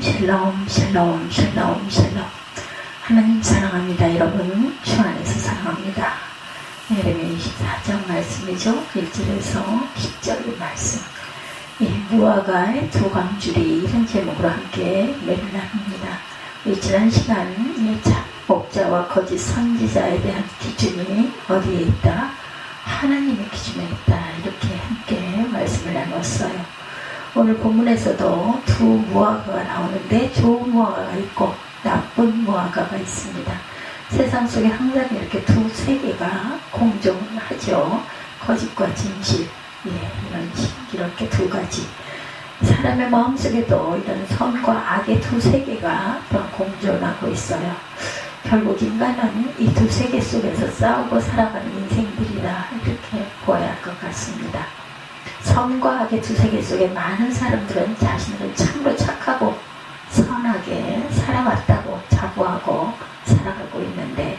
샬롬 샬롬 샬롬 샬롬. 하나님 사랑합니다. 여러분 주 안에서 사랑합니다. 예레미야 24장 말씀이죠. 1절에서 10절 말씀. 무화과의 두 광줄이 이런 제목으로 함께 매를 나눕니다. 지난 시간 목자와 거짓 선지자에 대한 기준이 어디에 있다? 하나님의 기준에 있다. 이렇게 함께 말씀을 나눴어요. 오늘 본문에서도 두 무화과가 나오는데 좋은 무화과가 있고 나쁜 무화과가 있습니다. 세상 속에 항상 이렇게 두 세계가 공존하죠. 거짓과 진실, 이렇게 두 가지. 사람의 마음속에도 이런 선과 악의 두 세계가 공존하고 있어요. 결국 인간은 이 두 세계 속에서 싸우고 살아가는 인생들이라 이렇게 보아야 할 것 같습니다. 선과 악의 두 세계 속에 많은 사람들은 자신을 참으로 착하고 선하게 살아왔다고 자부하고 살아가고 있는데,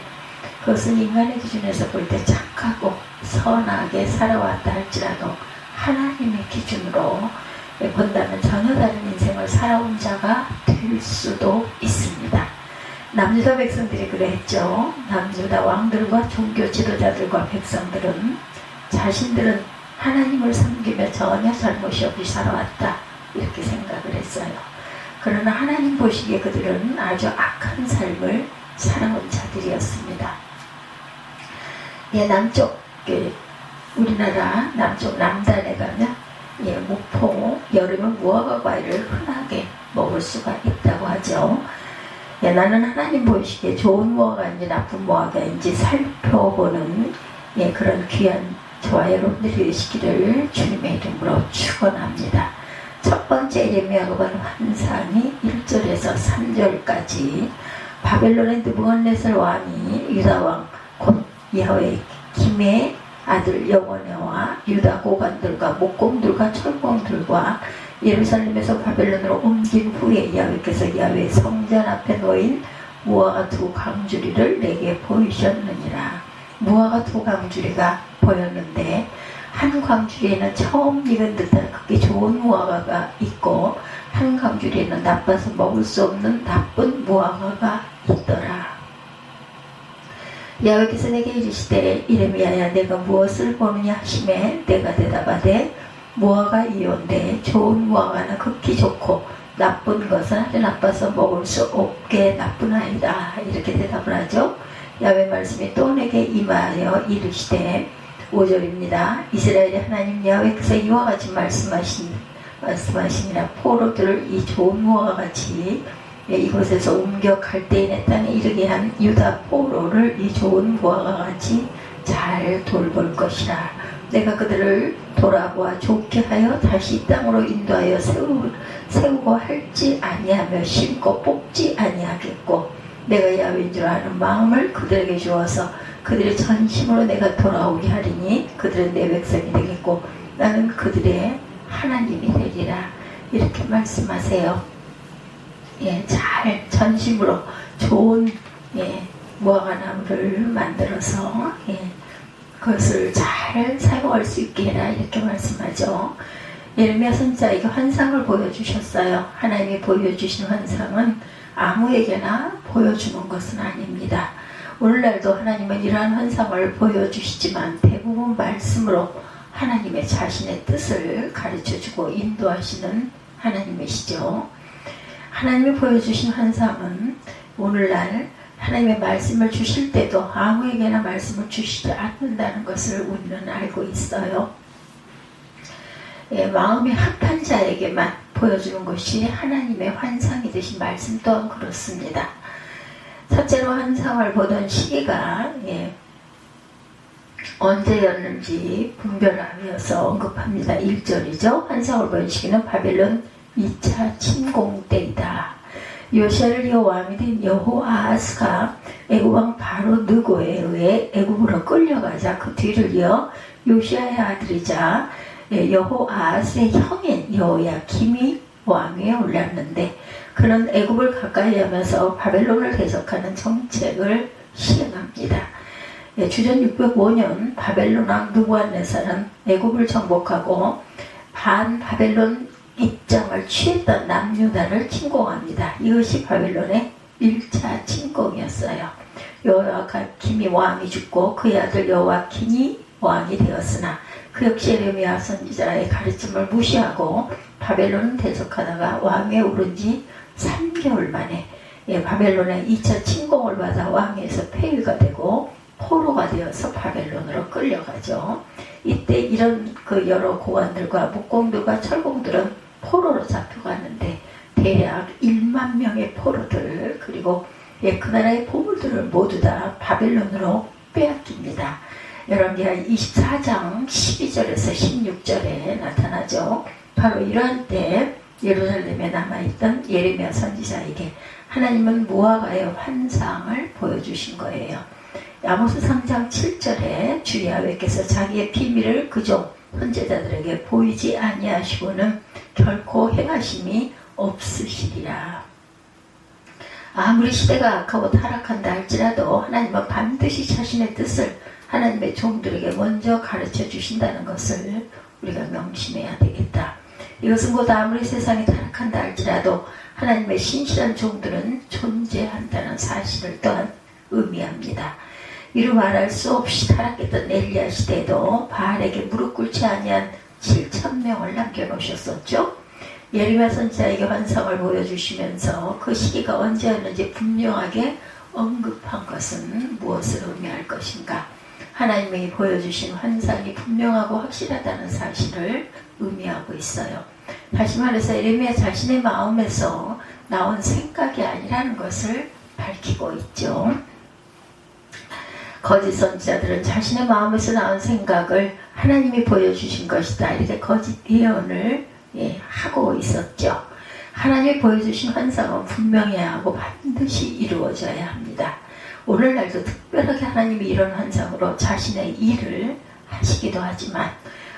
그것은 인간의 기준에서 볼 때 착하고 선하게 살아왔다 할지라도 하나님의 기준으로 본다면 전혀 다른 인생을 살아온 자가 될 수도 있습니다. 남유다 백성들이 그랬죠. 남유다 왕들과 종교 지도자들과 백성들은 자신들은 하나님을 섬기며 전혀 잘못이 없이 살아왔다 이렇게 생각을 했어요. 그러나 하나님 보시기에 그들은 아주 악한 삶을 살아온 자들이었습니다. 남쪽 우리나라 남쪽 남단에 가면 목포 여름은 무화과 과일을 흔하게 먹을 수가 있다고 하죠. 나는 하나님 보시기에 좋은 무화과인지 나쁜 무화과인지 살펴보는 그런 귀한 저와 여러분들이 되시기를 주님의 이름으로 축원합니다. 첫 번째 예레미야가 본 환상이 1절에서 3절까지 바벨론의 느부갓네살 왕이 유다왕 곧 여호야김의 아들 여호냐와 유다 고관들과 목공들과 철공들과 예루살렘에서 바벨론으로 옮긴 후에 야훼께서 야훼 성전 앞에 놓인 무화과 두 광주리를 내게 보이셨느니라. 무화과 두 광주리가 보였는데 한 광주리에는 처음 익은 듯한 극히 좋은 무화과가 있고 한 광주리에는 나빠서 먹을 수 없는 나쁜 무화과가 있더라. 야훼께서 내게 이르시되 이레미야야 내가 무엇을 보느냐 하시매 내가 대답하되 무화과 이온데 좋은 무화과는 극히 좋고 나쁜 것은 아주 나빠서 먹을 수 없게 나쁘나이다 이렇게 대답을 하죠. 야훼 말씀이 또 내게 임하여 이르시되 5절입니다. 이스라엘의 하나님 야훼께서 이와 같이 말씀하시니라. 포로들을 이 좋은 무화과 같이 이곳에서 옮겨 갈대인의 땅에 이르게 한 유다 포로를 이 좋은 무화과 같이 잘 돌볼 것이라. 내가 그들을 돌아보아 좋게 하여 다시 이 땅으로 인도하여 세우고 할지 아니하며 심고 뽑지 아니하겠고 내가 야훼인 줄 아는 마음을 그들에게 주어서 그들의 전심으로 내가 돌아오게 하리니 그들은 내 백성이 되겠고 나는 그들의 하나님이 되리라 이렇게 말씀하세요. 잘 전심으로 좋은 무화과 나무를 만들어서 그것을 잘 사용할 수 있게 해라 이렇게 말씀하죠. 예레미야 선지자에게 환상을 보여주셨어요. 하나님이 보여주신 환상은 아무에게나 보여주는 것은 아닙니다. 오늘날도 하나님은 이러한 환상을 보여주시지만 대부분 말씀으로 하나님의 자신의 뜻을 가르쳐주고 인도하시는 하나님이시죠. 하나님이 보여주신 환상은 오늘날 하나님의 말씀을 주실 때도 아무에게나 말씀을 주시지 않는다는 것을 우리는 알고 있어요. 마음이 합한 자에게만 보여주는 것이 하나님의 환상이듯이 말씀 또한 그렇습니다. 첫째로 환상을 보던 시기가 언제였는지 분별하면서 언급합니다. 1절이죠. 환상을 본 시기는 바벨론 2차 침공 때이다. 요시아를 이어 왕이 된 여호아하스가 애굽왕 바로 느고에 의해 애굽으로 끌려가자 그 뒤를 이어 요시아의 아들이자 여호아하스의 형인 여호야김이 왕위에 올랐는데 그는 애굽을 가까이 하면서 바벨론을 대적하는 정책을 시행합니다. 주전 605년 바벨론 왕 느부갓네살은 애굽을 정복하고 반 바벨론 입장을 취했던 남유다를 침공합니다. 이것이 바벨론의 1차 침공이었어요. 여호야김이 왕이 죽고 그의 아들 여호야킨이 왕이 되었으나 그 역시 예레미야 선지자의 가르침을 무시하고 바벨론을 대적하다가 왕에 오른 지 3개월 만에 바벨론의 2차 침공을 받아 왕에서 폐위가 되고 포로가 되어서 바벨론으로 끌려가죠. 이때 이런 그 여러 고관들과 목공들과 철공들은 포로로 잡혀가는데 대략 1만 명의 포로들 그리고 그 나라의 보물들을 모두 다 바벨론으로 빼앗깁니다. 열왕기하 24장 12절에서 16절에 나타나죠. 바로 이러한 때 예루살렘에 남아있던 예레미야 선지자에게 하나님은 무화과의 환상을 보여주신 거예요. 아모스 3장 7절에 주 야훼께서 자기의 비밀을 그종 선지자들에게 보이지 아니하시고는 결코 행하심이 없으시리라. 아무리 시대가 악하고 타락한다 할지라도 하나님은 반드시 자신의 뜻을 하나님의 종들에게 먼저 가르쳐 주신다는 것을 우리가 명심해야 되겠다. 이것은 곧 아무리 세상이 타락한다 할지라도 하나님의 신실한 종들은 존재한다는 사실을 또한 의미합니다. 이루 말할 수 없이 타락했던 엘리야 시대에도 바알에게 무릎 꿇지 아니한 7,000명을 남겨놓으셨었죠. 예레미야 선지자에게 환상을 보여주시면서 그 시기가 언제였는지 분명하게 언급한 것은 무엇을 의미할 것인가? 하나님이 보여주신 환상이 분명하고 확실하다는 사실을 의미하고 있어요. 다시 말해서 예레미야 자신의 마음에서 나온 생각이 아니라는 것을 밝히고 있죠. 거짓 선지자들은 자신의 마음에서 나온 생각을 하나님이 보여주신 것이다 이렇게 거짓 예언을 하고 있었죠. 하나님이 보여주신 환상은 분명해야 하고 반드시 이루어져야 합니다. 오늘날도 특별하게 하나님이 이런 환상으로 자신의 일을 하시기도 하지만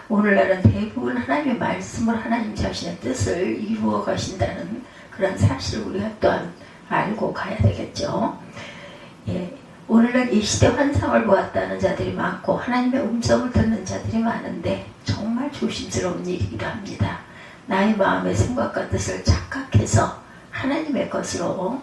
오늘날은 대부분 하나님의 말씀을 하나님 자신의 뜻을 이루어 가신다는 그런 사실을 우리가 또한 알고 가야 되겠죠. 오늘날 이 시대 환상을 보았다는 자들이 많고 하나님의 음성을 듣는 자들이 많은데 정말 조심스러운 일이기도 합니다. 나의 마음의 생각과 뜻을 착각해서 하나님의 것으로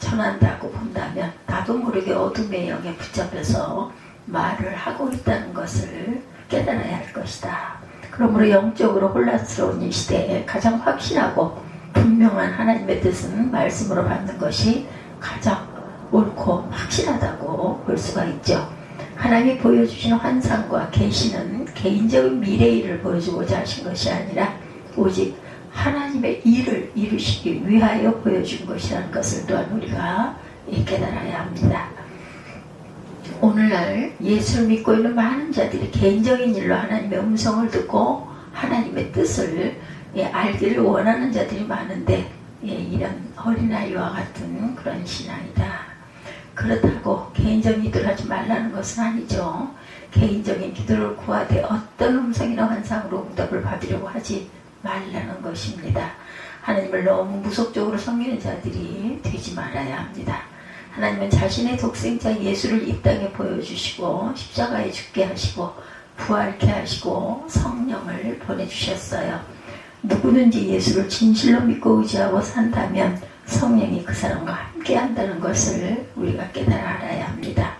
전한다고 본다면 나도 모르게 어둠의 영에 붙잡혀서 말을 하고 있다는 것을 깨달아야 할 것이다. 그러므로 영적으로 혼란스러운 이 시대에 가장 확실하고 분명한 하나님의 뜻은 말씀으로 받는 것이 가장 옳고 확실하다고 볼 수가 있죠. 하나님이 보여주시는 환상과 계시는 개인적인 미래의 일을 보여주고자 하신 것이 아니라 오직 하나님의 일을 이루시기 위하여 보여준 것이라는 것을 또한 우리가 깨달아야 합니다. 오늘날 예수를 믿고 있는 많은 자들이 개인적인 일로 하나님의 음성을 듣고 하나님의 뜻을 알기를 원하는 자들이 많은데 이런 어린아이와 같은 그런 신앙이다. 그렇다고 개인적인 기도를 하지 말라는 것은 아니죠. 개인적인 기도를 구하되 어떤 음성이나 환상으로 응답을 받으려고 하지 말라는 것입니다. 하나님을 너무 무속적으로 섬기는 자들이 되지 말아야 합니다. 하나님은 자신의 독생자 예수를 이 땅에 보여주시고 십자가에 죽게 하시고 부활케 하시고 성령을 보내주셨어요. 누구든지 예수를 진실로 믿고 의지하고 산다면 성령이 그 사람과 함께 한다는 것을 우리가 깨달아 알아야 합니다.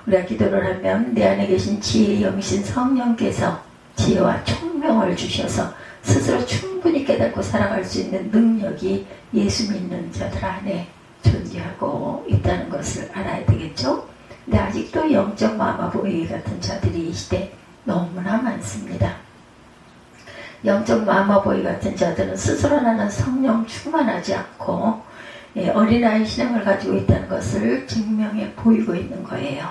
우리가 기도를 하면 내 안에 계신 지혜의 영이신 성령께서 지혜와 총명을 주셔서 스스로 충분히 깨닫고 살아갈 수 있는 능력이 예수 믿는 자들 안에 존재하고 있다는 것을 알아야 되겠죠. 근데 아직도 영적 마마보이 같은 자들이 이 시대 너무나 많습니다. 영적 마마보이 같은 자들은 스스로 나는 성령 충만하지 않고 어린아이 신앙을 가지고 있다는 것을 증명해 보이고 있는 거예요.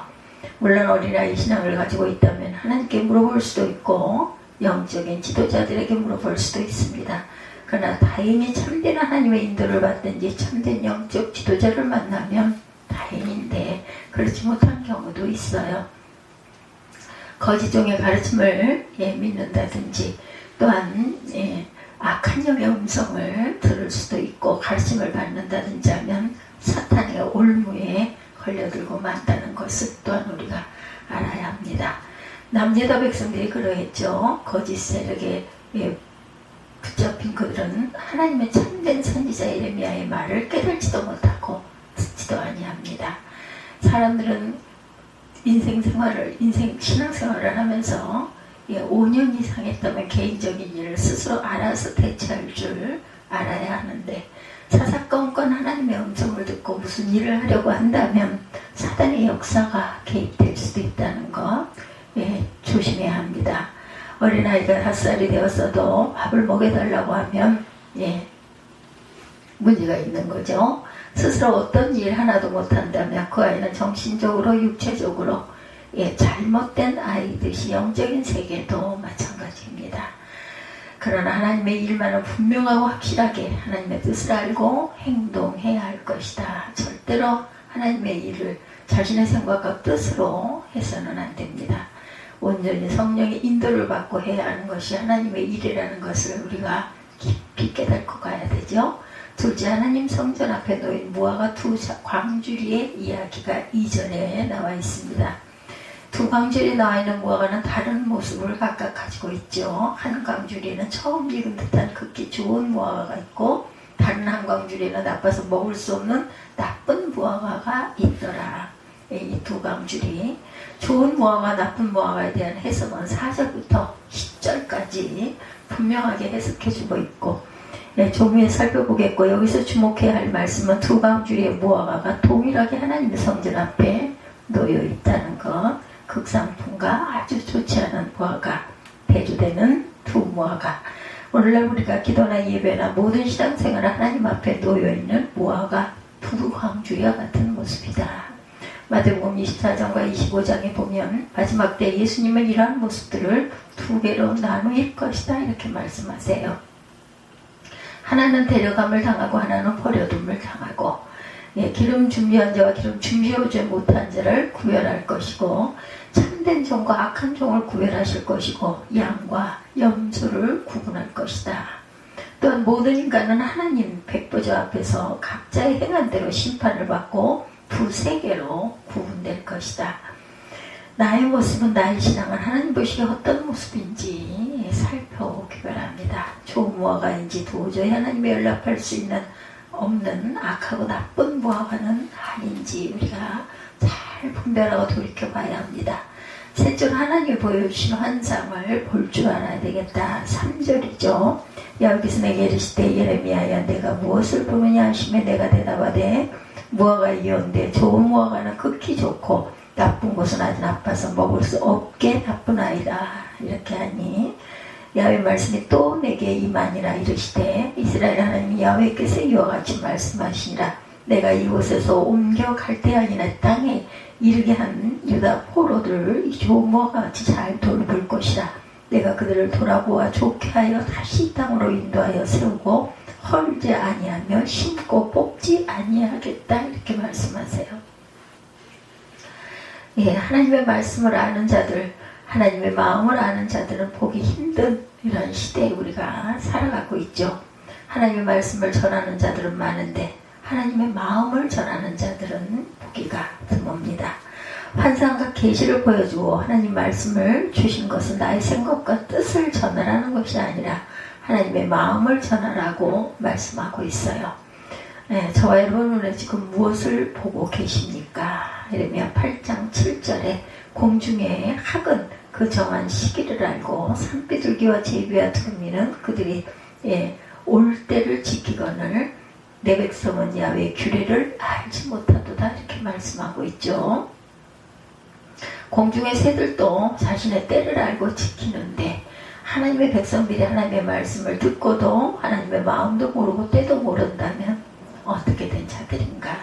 물론 어린아이 신앙을 가지고 있다면 하나님께 물어볼 수도 있고 영적인 지도자들에게 물어볼 수도 있습니다. 그러나 다행히 참된 하나님의 인도를 받든지 참된 영적 지도자를 만나면 다행인데 그렇지 못한 경우도 있어요. 거짓 종의 가르침을 믿는다든지 또한 악한 영의 음성을 들을 수도 있고 가르침을 받는다든지 하면 사탄의 올무에 걸려들고 만다는 것을 또한 우리가 알아야 합니다. 남유다 백성들이 그러했죠. 거짓 세력에 붙잡힌 그들은 하나님의 참된 선지자 예레미야의 말을 깨달지도 못하고 듣지도 아니합니다. 사람들은 신앙생활을 하면서 5년 이상 했다면 개인적인 일을 스스로 알아서 대처할 줄 알아야 하는데, 사사건건 하나님의 음성을 듣고 무슨 일을 하려고 한다면 사단의 역사가 개입될 수도 있다는 것 조심해야 합니다. 어린아이가 5살이 되었어도 밥을 먹여달라고 하면 문제가 있는 거죠. 스스로 어떤 일 하나도 못한다면 그 아이는 정신적으로 육체적으로 잘못된 아이듯이 영적인 세계도 마찬가지입니다. 그러나 하나님의 일만은 분명하고 확실하게 하나님의 뜻을 알고 행동해야 할 것이다. 절대로 하나님의 일을 자신의 생각과 뜻으로 해서는 안 됩니다. 온전히 성령의 인도를 받고 해야 하는 것이 하나님의 일이라는 것을 우리가 깊이 깨닫고 가야 되죠. 둘째, 하나님 성전 앞에 놓인 무화과 두 광주리의 이야기가 이전에 나와 있습니다. 두 광주리에 나와 있는 무화과는 다른 모습을 각각 가지고 있죠. 한 광주리에는 처음 익은 듯한 극히 좋은 무화과가 있고, 다른 한 광주리에는 나빠서 먹을 수 없는 나쁜 무화과가 있더라. 이 두 광주리, 좋은 무화과, 나쁜 무화과에 대한 해석은 4절부터 10절까지 분명하게 해석해주고 있고, 좀 후에 살펴보겠고, 여기서 주목해야 할 말씀은 두 광주리의 무화과가 동일하게 하나님의 성전 앞에 놓여 있다는 것. 극상품과 아주 좋지 않은 무화과, 대조되는 두 무화과. 오늘날 우리가 기도나 예배나 모든 신앙생활을 하나님 앞에 놓여있는 무화과 두 광주리와 같은 모습이다. 마태복음 24장과 25장에 보면 마지막 때 예수님은 이러한 모습들을 두 개로 나누일 것이다 이렇게 말씀하세요. 하나는 데려감을 당하고 하나는 버려둠을 당하고, 기름 준비한 자와 기름 준비하지 못한 자를 구별할 것이고, 참된 종과 악한 종을 구별하실 것이고, 양과 염소를 구분할 것이다. 또한 모든 인간은 하나님 백보자 앞에서 각자의 행한 대로 심판을 받고 두세 개로 구분될 것이다. 나의 모습은, 나의 신앙은 하나님 보시기에 어떤 모습인지 살펴보기 바랍니다. 좋은 무화과인지 도저히 하나님에 연락할 수 없는 악하고 나쁜 무화과는 아닌지 우리가 잘 분별하고 돌이켜봐야 합니다. 셋째로 하나님이 보여주신 환상을 볼 줄 알아야 되겠다. 3절이죠. 여기서 내게 이르시되 예레미야야 내가 무엇을 보느냐 하시매 내가 대답하되 무화과이온데 좋은 무화과는 극히 좋고 나쁜 것은 아주 나빠서 먹을 수 없게 나쁜 아이라 이렇게 하니, 야훼 말씀이 또 내게 임하니라. 이르시되 이스라엘 하나님 야훼께서 이와 같이 말씀하시니라. 내가 이곳에서 옮겨 갈대아인의 땅에 이르게 한 유다 포로들을 좋은 무화과 같이 잘 돌볼 것이라. 내가 그들을 돌아보아 좋게 하여 다시 이 땅으로 인도하여 세우고 헐지 아니하며 심고 뽑지 아니하겠다 이렇게 말씀하세요. 하나님의 말씀을 아는 자들, 하나님의 마음을 아는 자들은 보기 힘든 이런 시대에 우리가 살아가고 있죠. 하나님의 말씀을 전하는 자들은 많은데 하나님의 마음을 전하는 자들은 보기가 드뭅니다. 환상과 계시를 보여주고 하나님 말씀을 주신 것은 나의 생각과 뜻을 전하라는 것이 아니라 하나님의 마음을 전하라고 말씀하고 있어요. 저와 여러분은 지금 무엇을 보고 계십니까? 예레미야 8장 7절에 공중의 학은 그 정한 시기를 알고 산비둘기와 제비와 두루미는 그들이 올 때를 지키거늘 내 백성은 야훼의 규례를 알지 못하도다 이렇게 말씀하고 있죠. 공중의 새들도 자신의 때를 알고 지키는데 하나님의 백성들이 하나님의 말씀을 듣고도 하나님의 마음도 모르고 때도 모른다면 어떻게 된 자들인가.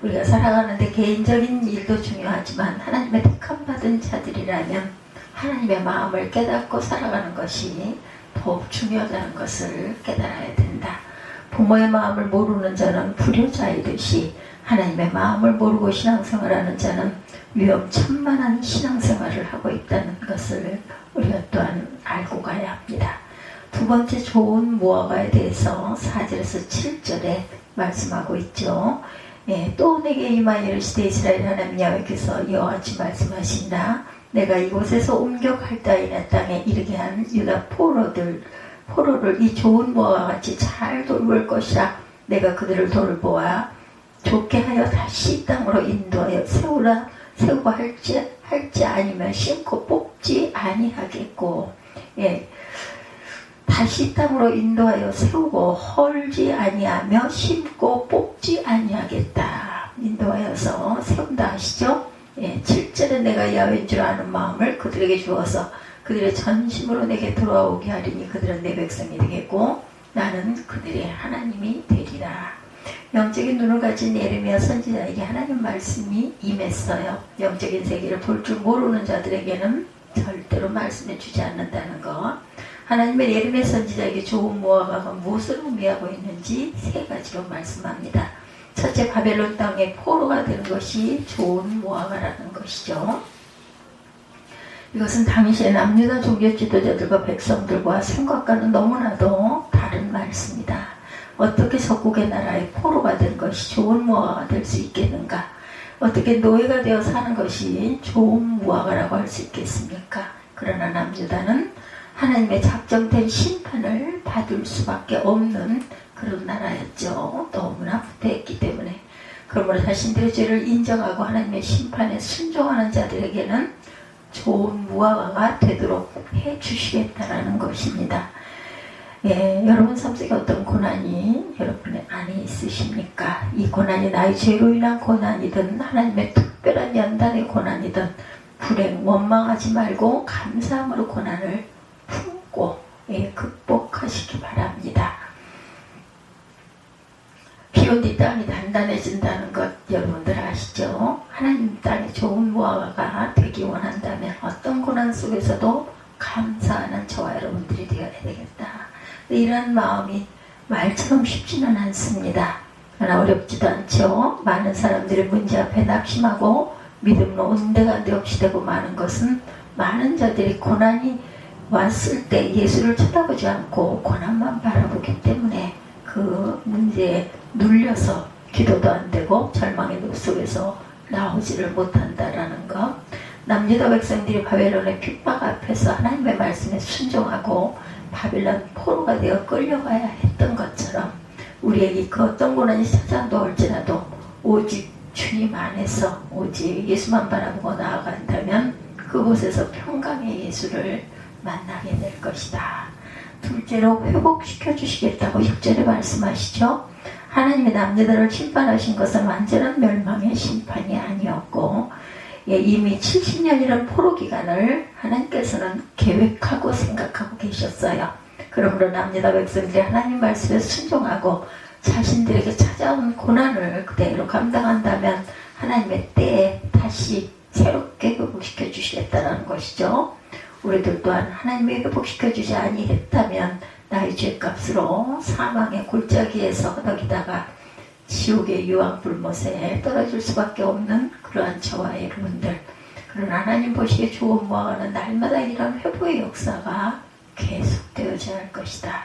우리가 살아가는데 개인적인 일도 중요하지만 하나님의 택함받은 자들이라면 하나님의 마음을 깨닫고 살아가는 것이 더욱 중요하다는 것을 깨달아야 된다. 부모의 마음을 모르는 자는 불효자이듯이 하나님의 마음을 모르고 신앙생활하는 자는 위험천만한 신앙생활을 하고 있다는 것을 우리가 또한 알고 가야 합니다. 두 번째 좋은 무화과에 대해서 4절에서 7절에 말씀하고 있죠. 또 내게 임하여 이르시되 이스라엘 하나님 야훼께서 이와 같이 말씀하신다. 내가 이곳에서 옮겨 갈대아인의 땅에 이르게 한 유다 포로들을 포로를 이 좋은 무화과 같이 잘 돌볼 것이라. 내가 그들을 돌보아 좋게 하여 다시 이 땅으로 인도하여 세우고 할지 아니면 심고 뽑지 아니하겠고. 예, 다시 땅으로 인도하여 세우고 헐지 아니하며 심고 뽑지 아니하겠다. 인도하여서 세운다 하시죠. 예, 7절에 내가 야훼인 줄 아는 마음을 그들에게 주어서 그들의 전심으로 내게 돌아오게 하리니 그들은 내 백성이 되겠고 나는 그들의 하나님이 되리라. 영적인 눈을 가진 예레미야 선지자에게 하나님 말씀이 임했어요. 영적인 세계를 볼 줄 모르는 자들에게는 절대로 말씀해 주지 않는다는 것. 하나님의 예레미야 선지자에게 좋은 무화과가 무엇을 의미하고 있는지 세 가지로 말씀합니다. 첫째, 바벨론 땅의 포로가 되는 것이 좋은 무화과라는 것이죠. 이것은 당시의 남유다 종교 지도자들과 백성들과 생각과는 너무나도 다른 말씀이다. 어떻게 적국의 나라의 포로가 된 것이 좋은 무화과가 될 수 있겠는가? 어떻게 노예가 되어 사는 것이 좋은 무화과라고 할 수 있겠습니까? 그러나 남유다는 하나님의 작정된 심판을 받을 수밖에 없는 그런 나라였죠. 너무나 부패했기 때문에. 그러므로 자신들의 죄를 인정하고 하나님의 심판에 순종하는 자들에게는 좋은 무화과가 되도록 해주시겠다라는 것입니다. 예, 여러분 삶 속에 어떤 고난이 여러분의 안에 있으십니까? 이 고난이 나의 죄로 인한 고난이든 하나님의 특별한 연단의 고난이든 불행, 원망하지 말고 감사함으로 고난을 품고 극복하시기 바랍니다. 비온 뒤 땅이 단단해진다는 것 여러분들 아시죠? 하나님 땅에 좋은 무화과가 되기 원한다면 어떤 고난 속에서도 감사하는 저와 여러분들이 되어야 되겠다. 이런 마음이 말처럼 쉽지는 않습니다. 그러나 어렵지도 않죠. 많은 사람들이 문제 앞에 낙심하고 믿음으로 온데간데 없이 되고 마는 것은 많은 자들이 고난이 왔을 때 예수를 쳐다보지 않고 고난만 바라보기 때문에 그 문제에 눌려서 기도도 안 되고 절망의 늪 속에서 나오지를 못한다라는 것. 남유다 백성들이 바벨론의 핍박 앞에서 하나님의 말씀에 순종하고 바벨론 포로가 되어 끌려가야 했던 것처럼 우리에게 그 어떤 고난이 찾아올지라도 오직 주님 안에서 오직 예수만 바라보고 나아간다면 그곳에서 평강의 예수를 만나게 될 것이다. 둘째로 회복시켜 주시겠다고 6절에 말씀하시죠. 하나님이 남유다를 심판하신 것은 완전한 멸망의 심판이 아니었고 이미 70년이라는 포로 기간을 하나님께서는 계획하고 생각하고 계셨어요. 그러므로 남유다 백성들이 하나님 말씀에 순종하고 자신들에게 찾아온 고난을 그대로 감당한다면 하나님의 때에 다시 새롭게 회복시켜 주시겠다는 것이죠. 우리들 또한 하나님이 회복시켜 주지 아니했다면 나의 죄값으로 사망의 골짜기에서 허덕이다가 지옥의 유황불못에 떨어질 수밖에 없는 그러한 저와 여러분들. 그러나 하나님 보시기에 좋은 무화과는 날마다 이런 회복의 역사가 계속되어져야 할 것이다.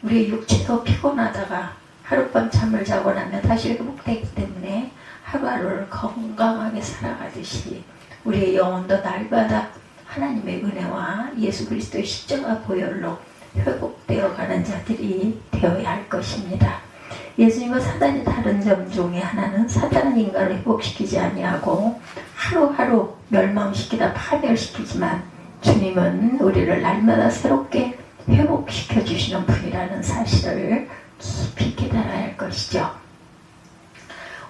우리의 육체도 피곤하다가 하룻밤 잠을 자고 나면 다시 회복되기 때문에 하루하루를 건강하게 살아가듯이 우리의 영혼도 날마다 하나님의 은혜와 예수 그리스도의 십자가 보혈로 회복되어 가는 자들이 되어야 할 것입니다. 예수님과 사단이 다른 점 중에 하나는 사단은 인간을 회복시키지 아니하고 하루하루 멸망시키다 파멸시키지만 주님은 우리를 날마다 새롭게 회복시켜 주시는 분이라는 사실을 깊이 깨달아야 할 것이죠.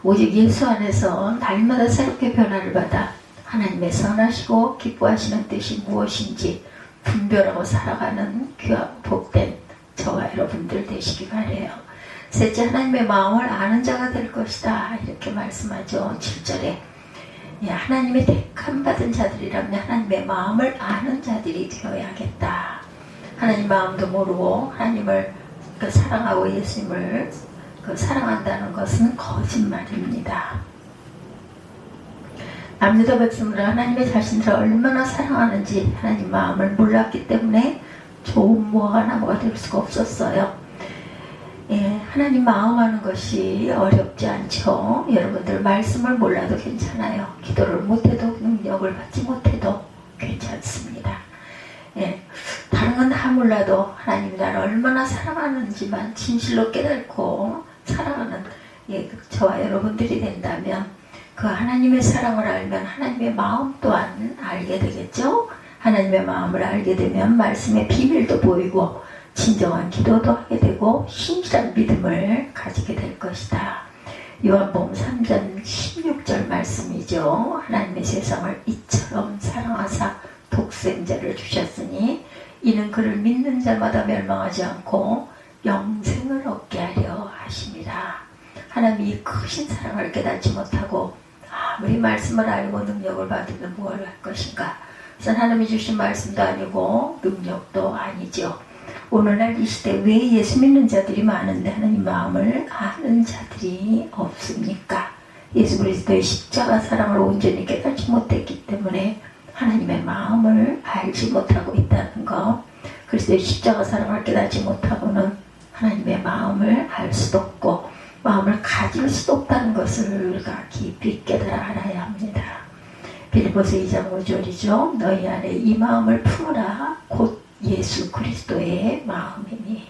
오직 예수 안에서 날마다 새롭게 변화를 받아 하나님의 선하시고 기뻐하시는 뜻이 무엇인지 분별하고 살아가는 귀하고 복된 저와 여러분들 되시기 바라요. 셋째, 하나님의 마음을 아는 자가 될 것이다 이렇게 말씀하죠. 7절에 하나님의 택함 받은 자들이라면 하나님의 마음을 아는 자들이 되어야겠다. 하나님 마음도 모르고 하나님을 사랑하고 예수님을 사랑한다는 것은 거짓말입니다. 남유다 백성들은 하나님의 자신들을 얼마나 사랑하는지 하나님 마음을 몰랐기 때문에 좋은 무화과 나무가 될 수가 없었어요. 하나님 마음 아는 것이 어렵지 않죠. 여러분들 말씀을 몰라도 괜찮아요. 기도를 못해도 능력을 받지 못해도 괜찮습니다. 예, 다른 건 다 몰라도 하나님이 나를 얼마나 사랑하는지만 진실로 깨닫고 사랑하는 저와 여러분들이 된다면 그 하나님의 사랑을 알면 하나님의 마음 또한 알게 되겠죠. 하나님의 마음을 알게 되면 말씀의 비밀도 보이고 진정한 기도도 하게 되고 신실한 믿음을 가지게 될 것이다. 요한복음 3장 16절 말씀이죠. 하나님의 세상을 이처럼 사랑하사 독생자를 주셨으니 이는 그를 믿는 자마다 멸망하지 않고 영생을 얻게 하려 하심이라. 하나님이 크신 사랑을 깨닫지 못하고 아무리 말씀을 알고 능력을 받으면 무엇을 할 것인가. 그래서 하나님이 주신 말씀도 아니고 능력도 아니죠. 오늘날 이 시대 왜 예수 믿는 자들이 많은데 하나님 마음을 아는 자들이 없습니까? 예수 그리스도의 십자가 사랑을 온전히 깨닫지 못했기 때문에 하나님의 마음을 알지 못하고 있다는 것. 그리스도의 십자가 사랑을 깨닫지 못하고는 하나님의 마음을 알 수도 없고 마음을 가질 수도 없다는 것을 우리가 깊이 깨달아 알아야 합니다. 빌립보서 2장 5절이죠. 너희 안에 이 마음을 품으라 곧 예수 그리스도의 마음이니.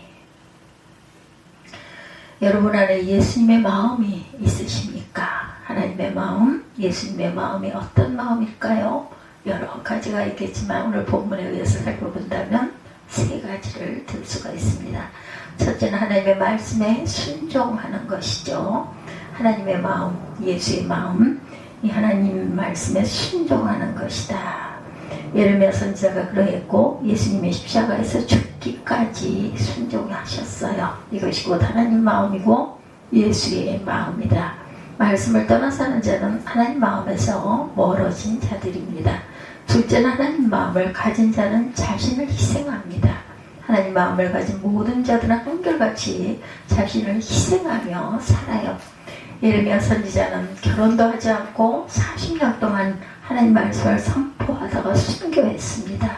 여러분 안에 예수님의 마음이 있으십니까? 하나님의 마음, 예수님의 마음이 어떤 마음일까요? 여러 가지가 있겠지만 오늘 본문에 의해서 살펴본다면 세 가지를 들 수가 있습니다. 첫째는 하나님의 말씀에 순종하는 것이죠. 하나님의 마음, 예수의 마음, 이 하나님 말씀에 순종하는 것이다. 예레미야 선지자가 그러했고 예수님의 십자가에서 죽기까지 순종하셨어요. 이것이 곧 하나님 마음이고 예수의 마음이다. 말씀을 떠나 사는 자는 하나님 마음에서 멀어진 자들입니다. 둘째는 하나님 마음을 가진 자는 자신을 희생합니다. 하나님 마음을 가진 모든 자들은 한결같이 자신을 희생하며 살아요. 예레미야 선지자는 결혼도 하지 않고 40년 동안 하나님 말씀을 선포하다가 순교했습니다.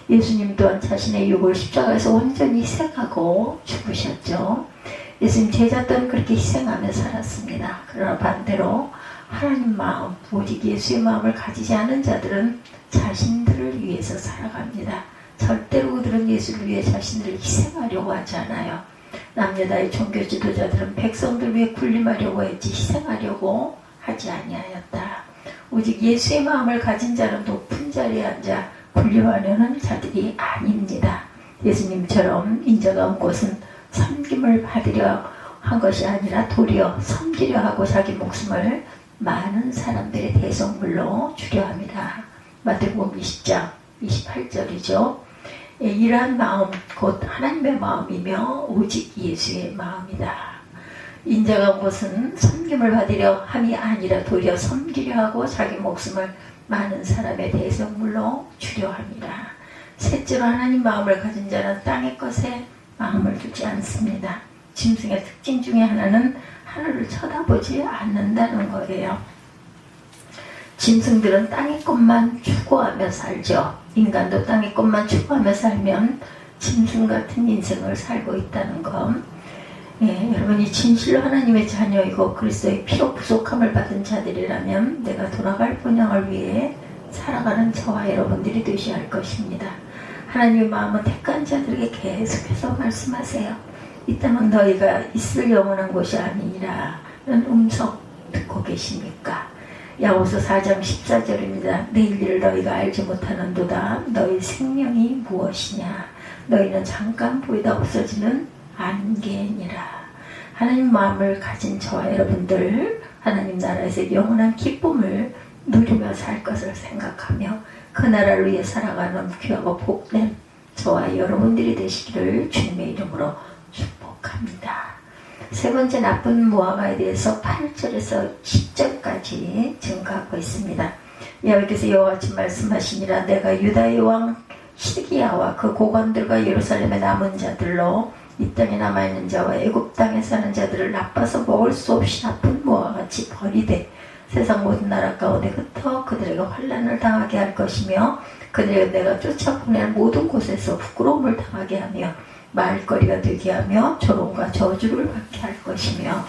예수님 또한 자신의 육을 십자가에서 온전히 희생하고 죽으셨죠. 예수님 제자 또한 그렇게 희생하며 살았습니다. 그러나 반대로 하나님 마음, 오직 예수의 마음을 가지지 않은 자들은 자신들을 위해서 살아갑니다. 절대로 그들은 예수를 위해 자신들을 희생하려고 하지 않아요. 남녀다의 종교 지도자들은 백성들 위해 군림하려고 했지 희생하려고 하지 아니하였다. 오직 예수의 마음을 가진 자는 높은 자리에 앉아 군림하려는 자들이 아닙니다. 예수님처럼 인자가 온 곳은 섬김을 받으려 한 것이 아니라 도리어 섬기려 하고 자기 목숨을 많은 사람들의 대속물로 주려 합니다. 마태복음 20장 28절이죠. 이러한 마음 곧 하나님의 마음이며 오직 예수의 마음이다. 인자가 온 것은 섬김을 받으려 함이 아니라 도리어 섬기려 하고 자기 목숨을 많은 사람의 대속물로 주려 합니다. 셋째로 하나님 마음을 가진 자는 땅의 것에 마음을 두지 않습니다. 짐승의 특징 중에 하나는 하늘을 쳐다보지 않는다는 거예요. 짐승들은 땅의 것만 추구하며 살죠. 인간도 땅의 것만 추구하며 살면 짐승 같은 인생을 살고 있다는 것. 여러분이 진실로 하나님의 자녀이고 그리스도의 피로 부족함을 받은 자들이라면 내가 돌아갈 본향을 위해 살아가는 저와 여러분들이 되셔야 할 것입니다. 하나님의 마음은 택한 자들에게 계속해서 말씀하세요. 이 땅은 너희가 있을 영원한 곳이 아니라는 음성 듣고 계십니까? 야고보서 4장 14절입니다. 내일 일을 너희가 알지 못하는도다. 너희 생명이 무엇이냐? 너희는 잠깐 보이다 없어지는 안개니라. 하나님 마음을 가진 저와 여러분들, 하나님 나라에서 영원한 기쁨을 누리며 살 것을 생각하며 그 나라를 위해 살아가는 귀하고 복된 저와 여러분들이 되시기를 주님의 이름으로 축복합니다. 세 번째 나쁜 무화과에 대해서 8절에서 10절까지 증가하고 있습니다. 여호와께서 이와 같이 말씀하시니라. 내가 유다의 왕 시드기야와 그 고관들과 예루살렘의 남은 자들로 이 땅에 남아있는 자와 애굽 땅에 사는 자들을 나빠서 먹을 수 없이 나쁜 무화과같이 버리되 세상 모든 나라 가운데 흩어 그들에게 환난을 당하게 할 것이며 그들에게 내가 쫓아보낼 모든 곳에서 부끄러움을 당하게 하며 말거리가 되게 하며 조롱과 저주를 받게 할 것이며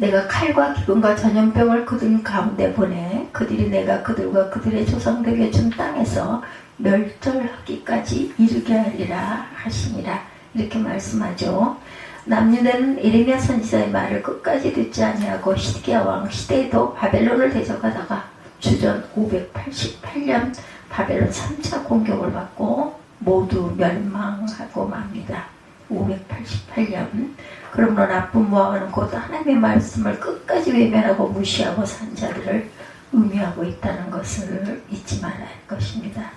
내가 칼과 기근과 전염병을 그들 가운데 보내 그들이 내가 그들과 그들의 조상들에게 준 땅에서 멸절하기까지 이르게 하리라 하시니라. 이렇게 말씀하죠. 남유다는 예레미야 선지자의 말을 끝까지 듣지 아니하고 시드기야 왕 시대에도 바벨론을 대적하다가 주전 588년 바벨론 3차 공격을 받고 모두 멸망하고 맙니다. 588년. 그러므로 나쁜 모아가는 곧 하나님의 말씀을 끝까지 외면하고 무시하고 산 자들을 의미하고 있다는 것을 잊지 말아야 할 것입니다.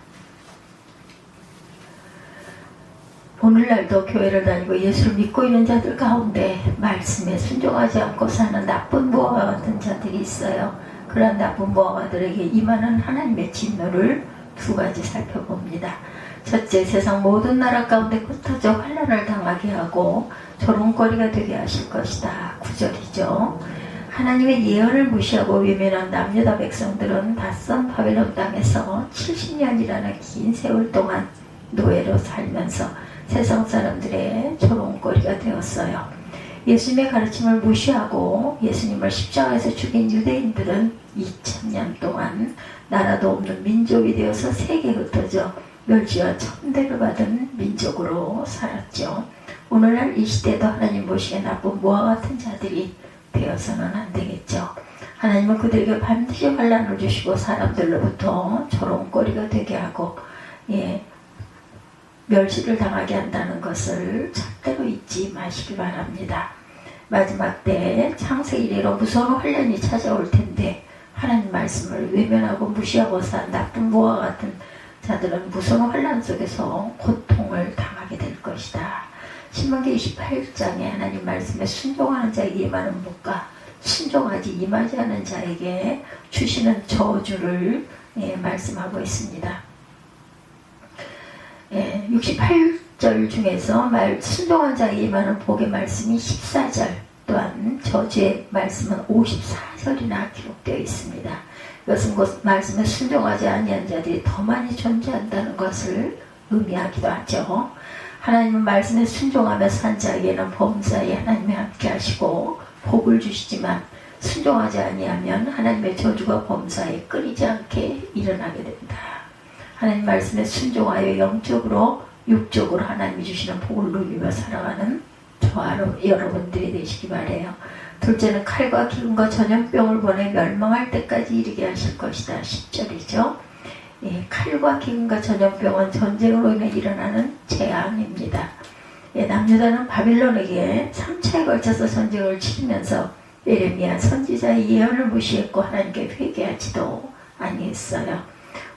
오늘날도 교회를 다니고 예수를 믿고 있는 자들 가운데 말씀에 순종하지 않고 사는 나쁜 무화과 같은 자들이 있어요. 그러한 나쁜 무화과들에게 임하는 하나님의 진노를 두 가지 살펴봅니다. 첫째, 세상 모든 나라 가운데 흩어져 환난을 당하게 하고 조롱거리가 되게 하실 것이다. 9절이죠. 하나님의 예언을 무시하고 외면한 남유다 백성들은 낯선 바벨론 땅에서 70년이라는 긴 세월 동안 노예로 살면서 세상 사람들의 조롱거리가 되었어요. 예수님의 가르침을 무시하고 예수님을 십자가에서 죽인 유대인들은 2000년 동안 나라도 없는 민족이 되어서 세계에 흩어져 멸시와 천대를 받은 민족으로 살았죠. 오늘날 이 시대에도 하나님 보시기에 나쁜 모아 같은 자들이 되어서는 안 되겠죠. 하나님은 그들에게 반드시 환난을 주시고 사람들로부터 조롱거리가 되게 하고 멸시를 당하게 한다는 것을 절대로 잊지 마시기 바랍니다. 마지막 때 창세기 이래로 무서운 환난이 찾아올 텐데 하나님 말씀을 외면하고 무시하고 산 나쁜 모아 같은 자들은 무서운 환난 속에서 고통을 당하게 될 것이다. 신명기 28장에 하나님 말씀에 순종하는 자에게 임하는 복과 순종하지 임하지 않은 자에게 주시는 저주를 말씀하고 있습니다. 68절 중에서 순종한 자에게 임하는 복의 말씀이 14절, 또한 저주의 말씀은 54절이나 기록되어 있습니다. 이것은 곧 말씀에 순종하지 아니한 자들이 더 많이 존재한다는 것을 의미하기도 하죠. 하나님은 말씀에 순종하며 산 자에게는 범사에 하나님이 함께 하시고 복을 주시지만 순종하지 아니하면 하나님의 저주가 범사에 끊이지 않게 일어나게 된다. 하나님 말씀에 순종하여 영적으로 육적으로 하나님이 주시는 복을 누리며 살아가는 저와 여러분들이 되시기 바라요. 둘째는 칼과 기근과 전염병을 보내 멸망할 때까지 이르게 하실 것이다. 10절이죠. 칼과 기근과 전염병은 전쟁으로 인해 일어나는 재앙입니다. 남유다는 바빌론에게 3차에 걸쳐서 전쟁을 치르면서 예레미야 선지자의 예언을 무시했고 하나님께 회개하지도 아니했어요.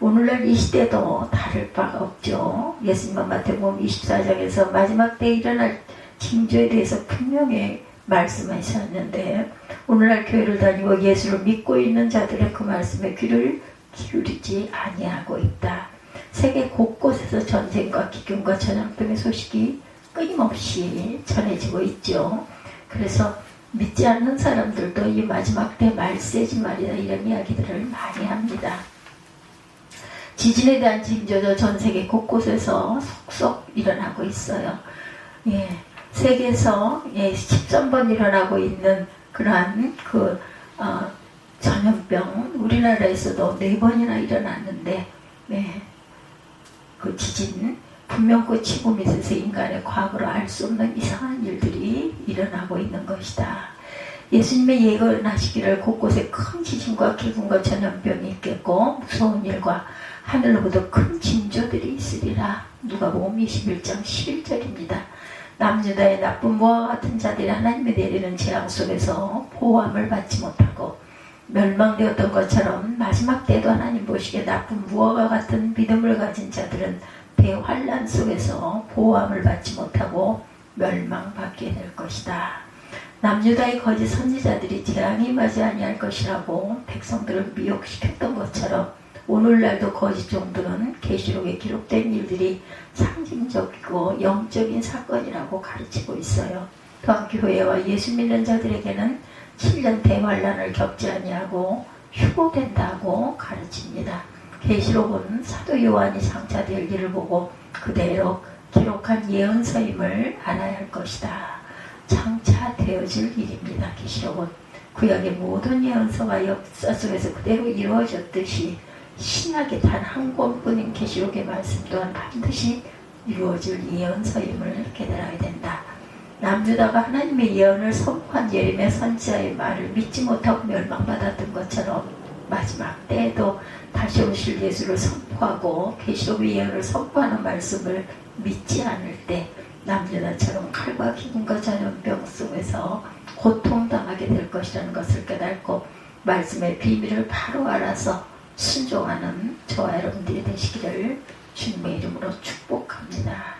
오늘날 이 시대도 다를 바가 없죠. 예수님은 마태복음 24장에서 마지막 때에 일어날 징조에 대해서 분명히 말씀하셨는데 오늘날 교회를 다니고 예수를 믿고 있는 자들의 그 말씀에 귀를 기울이지 아니하고 있다. 세계 곳곳에서 전쟁과 기근과 전염병의 소식이 끊임없이 전해지고 있죠. 그래서 믿지 않는 사람들도 이 마지막 때 말세지 말이다 이런 이야기들을 많이 합니다. 지진에 대한 징조도 전 세계 곳곳에서 속속 일어나고 있어요. 세계에서 13번 일어나고 있는 그러한 전염병 우리나라에서도 4번이나 일어났는데 그 지진 분명 그 지구 밑에서 인간의 과거로 알 수 없는 이상한 일들이 일어나고 있는 것이다. 예수님의 예언하시기를 곳곳에 큰 지진과 기근과 전염병이 있겠고 무서운 일과 하늘로부터 큰 징조들이 있으리라. 누가복음 21장 11절입니다. 남유다의 나쁜 모아와 같은 자들이 하나님이 내리는 재앙 속에서 보호함을 받지 못하고 멸망되었던 것처럼 마지막 때도 하나님 보시기에 나쁜 무화과 같은 믿음을 가진 자들은 대환란 속에서 보호함을 받지 못하고 멸망받게 될 것이다. 남유다의 거짓 선지자들이 재앙이 임하지 아니할 것이라고 백성들을 미혹시켰던 것처럼 오늘날도 거짓 종들은 계시록에 기록된 일들이 상징적이고 영적인 사건이라고 가르치고 있어요. 또한 교회와 예수 믿는 자들에게는 7년 대환란을 겪지 아니하고 휴고된다고 가르칩니다. 계시록은 사도 요한이 장차될 일을 보고 그대로 기록한 예언서임을 알아야 할 것이다. 장차 되어질 일입니다. 계시록은 구약의 모든 예언서가 역사 속에서 그대로 이루어졌듯이 신약의 단 한 권뿐인 계시록의 말씀 또한 반드시 이루어질 예언서임을 깨달아야 된다. 남유다가 하나님의 예언을 선포한 예레미야 선지자의 말을 믿지 못하고 멸망받았던 것처럼 마지막 때에도 다시 오실 예수를 선포하고 계시록의 예언을 선포하는 말씀을 믿지 않을 때 남유다처럼 칼과 기근과 전염병 속에서 고통당하게 될 것이라는 것을 깨닫고 말씀의 비밀을 바로 알아서 순종하는 저와 여러분들이 되시기를 주님의 이름으로 축복합니다.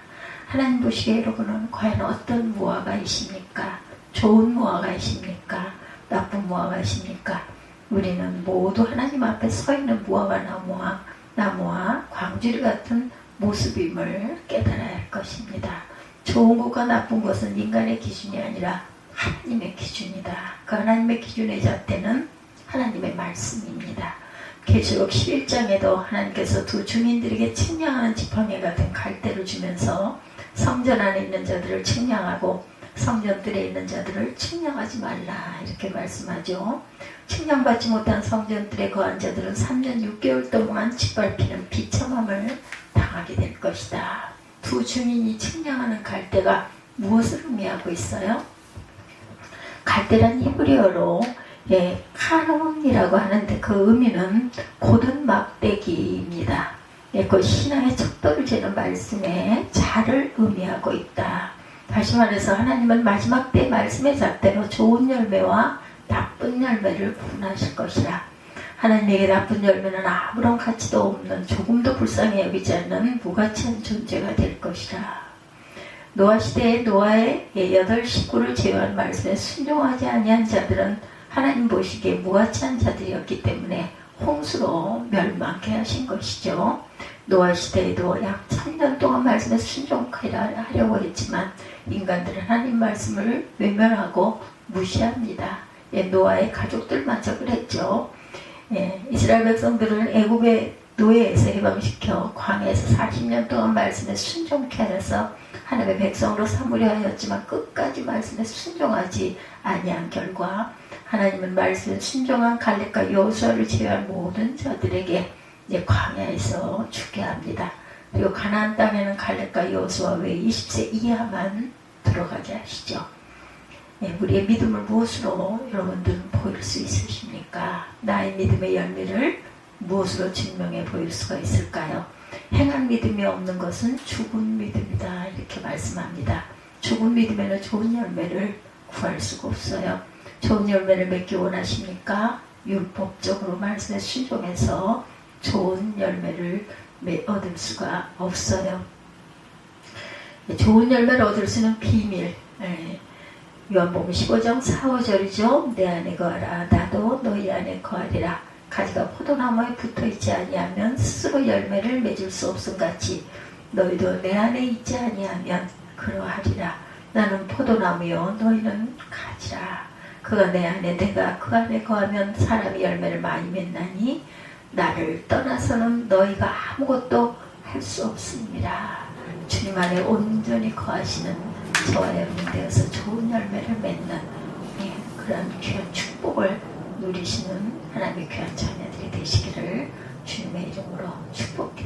하나님 보시기에 여러분은 과연 어떤 무화과이십니까? 좋은 무화과이십니까? 나쁜 무화과이십니까? 우리는 모두 하나님 앞에 서 있는 무화과 나무와 광주리 같은 모습임을 깨달아야 할 것입니다. 좋은 것과 나쁜 것은 인간의 기준이 아니라 하나님의 기준이다. 그 하나님의 기준의 잣대는 하나님의 말씀입니다. 계시록 11장에도 하나님께서 두 증인들에게 측량하는 지팡이 같은 갈대를 주면서 성전 안에 있는 자들을 측량하고 성전들에 있는 자들을 측량하지 말라 이렇게 말씀하죠. 측량받지 못한 성전들에 거한 자들은 3년 6개월 동안 짓밟히는 비참함을 당하게 될 것이다. 두 증인이 측량하는 갈대가 무엇을 의미하고 있어요? 갈대란 히브리어로 카론이라고 하는데 그 의미는 고든 막대기입니다. 그 신앙의 척도를 재는 말씀에 자를 의미하고 있다. 다시 말해서 하나님은 마지막 때 말씀의 잣대로 좋은 열매와 나쁜 열매를 분하실 것이라. 하나님에게 나쁜 열매는 아무런 가치도 없는 조금도 불쌍히 여기지 않는 무가치한 존재가 될 것이라. 노아 시대에 노아의 8 식구를 제외한 말씀에 순종하지 아니한 자들은 하나님 보시기에 무가치한 자들이었기 때문에 홍수로 멸망케 하신 것이죠. 노아 시대에도 약 1000년 동안 말씀에 순종하려고 했지만 인간들은 하나님 말씀을 외면하고 무시합니다. 노아의 가족들마저 그랬죠. 이스라엘 백성들을 애굽의 노예에서 해방시켜 광야에서 40년 동안 말씀에 순종케 하여서 하나님의 백성으로 삼으려 하였지만 끝까지 말씀에 순종하지 아니한 결과 하나님은 말씀에 순종한 갈렙과 여호수아를 제외한 모든 자들에게 광야에서 죽게 합니다. 그리고 가나안 땅에는 갈렙과 여호수아 외에 20세 이하만 들어가게 하시죠. 우리의 믿음을 무엇으로 여러분들은 보일 수 있으십니까? 나의 믿음의 열매를 무엇으로 증명해 보일 수가 있을까요? 행한 믿음이 없는 것은 죽은 믿음이다 이렇게 말씀합니다. 죽은 믿음에는 좋은 열매를 구할 수가 없어요. 좋은 열매를 맺기 원하십니까? 율법적으로 말씀에 순종해서 좋은 열매를 얻을 수가 없어요. 좋은 열매를 얻을 수 있는 비밀, 요한복음 15장 4, 5절이죠. 내 안에 거하라 나도 너희 안에 거하리라. 가지가 포도나무에 붙어있지 아니하면 스스로 열매를 맺을 수 없음같이 너희도 내 안에 있지 아니하면 그러하리라. 나는 포도나무요 너희는 가지라. 그가 내 안에 내가 그 안에 거하면 사람이 열매를 많이 맺나니 나를 떠나서는 너희가 아무것도 할 수 없습니다. 주님 안에 온전히 거하시는 저와 여러분 되어서 좋은 열매를 맺는 그런 귀한 축복을 누리시는 하나님의 귀한 자녀들이 되시기를 주님의 이름으로 축복합니다.